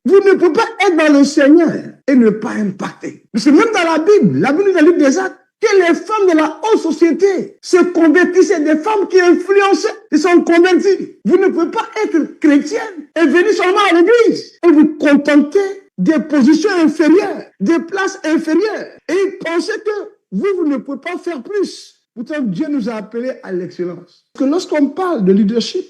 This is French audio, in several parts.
Vous ne pouvez pas être dans le Seigneur et ne pas impacter. Parce que même dans la Bible nous a lu des actes, que les femmes de la haute société se convertissaient, des femmes qui influençaient, qui sont converties. Vous ne pouvez pas être chrétienne et venir seulement à l'église et vous contenter des positions inférieures, des places inférieures et penser que vous ne pouvez pas faire plus. Pourtant, Dieu nous a appelés à l'excellence. Parce que lorsqu'on parle de leadership,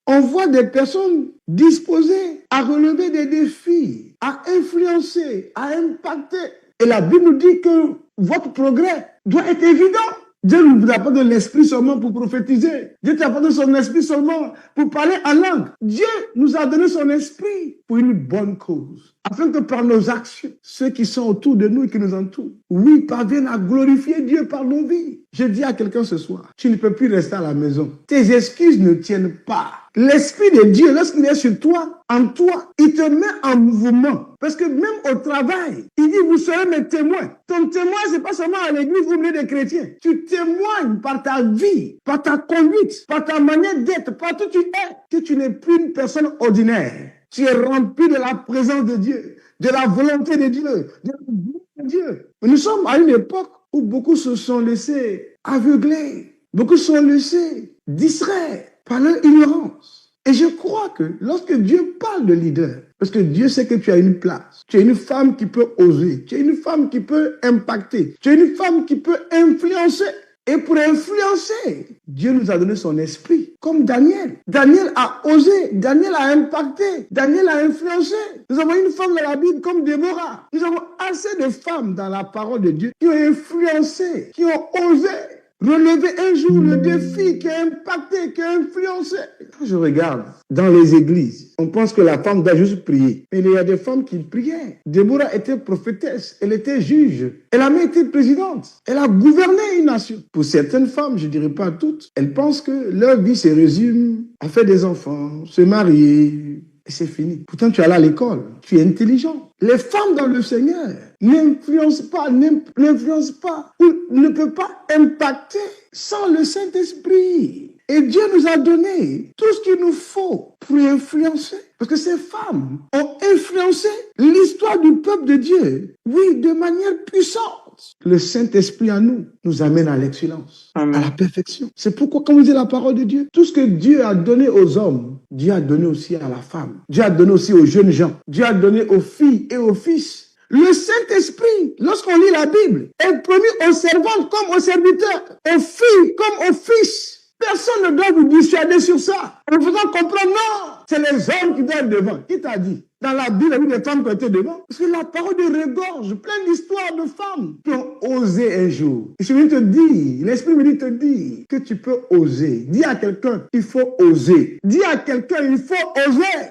on voit des personnes disposées à relever des défis, à influencer, à impacter. Et la Bible nous dit que votre progrès doit être évident. Dieu ne vous a pas donné l'esprit seulement pour prophétiser. Dieu ne t'a pas donné son esprit seulement pour parler en langue. Dieu nous a donné son esprit pour une bonne cause. Afin que par nos actions, ceux qui sont autour de nous et qui nous entourent, oui, parviennent à glorifier Dieu par nos vies. Je dis à quelqu'un ce soir, tu ne peux plus rester à la maison. Tes excuses ne tiennent pas. L'Esprit de Dieu, lorsqu'il est sur toi, en toi, il te met en mouvement. Parce que même au travail, il dit, vous serez mes témoins. Ton témoin, c'est pas seulement à l'église ou au milieu des chrétiens. Tu témoignes par ta vie, par ta conduite, par ta manière d'être, partout où tu es, que tu n'es plus une personne ordinaire. Tu es rempli de la présence de Dieu, de la volonté de Dieu, de la gloire de Dieu. Nous sommes à une époque où beaucoup se sont laissés aveugler, beaucoup se sont laissés distraits par leur ignorance. Et je crois que lorsque Dieu parle de leader, parce que Dieu sait que tu as une place, tu es une femme qui peut oser, tu es une femme qui peut impacter, tu es une femme qui peut influencer. Et pour influencer, Dieu nous a donné son esprit, comme Daniel. Daniel a osé, Daniel a impacté, Daniel a influencé. Nous avons une femme dans la Bible comme Déborah. Nous avons assez de femmes dans la parole de Dieu qui ont influencé, qui ont osé relever un jour le défi, qui a impacté, qui a influencé. Quand je regarde dans les églises, on pense que la femme doit juste prier. Mais il y a des femmes qui priaient. Déborah était prophétesse, elle était juge, elle a même été présidente, elle a gouverné une nation. Pour certaines femmes, je ne dirais pas toutes, elles pensent que leur vie se résume à faire des enfants, se marier, et c'est fini. Pourtant, tu es allé à l'école, tu es intelligent. Les femmes dans le Seigneur n'influencent pas, ou ne peuvent pas impacter sans le Saint-Esprit. Et Dieu nous a donné tout ce qu'il nous faut pour influencer. Parce que ces femmes ont influencé l'histoire du peuple de Dieu, oui, de manière puissante. Le Saint-Esprit en nous nous amène à l'excellence, à la perfection. C'est pourquoi, quand vous lisez la parole de Dieu, tout ce que Dieu a donné aux hommes, Dieu a donné aussi à la femme. Dieu a donné aussi aux jeunes gens. Dieu a donné aux filles et aux fils. Le Saint-Esprit, lorsqu'on lit la Bible, est promis aux servantes comme aux serviteurs, aux filles comme aux fils. Personne ne doit vous dissuader sur ça. En faisant comprendre, non, c'est les hommes qui doivent être devant. Qui t'a dit? Dans la Bible, il y a eu des femmes qui étaient devant. Parce que la parole de regorge, plein d'histoires de femmes qui ont osé un jour. Et je viens te dire, l'Esprit me dit te dire que tu peux oser. Dis à quelqu'un, il faut oser. Dis à quelqu'un, il faut oser.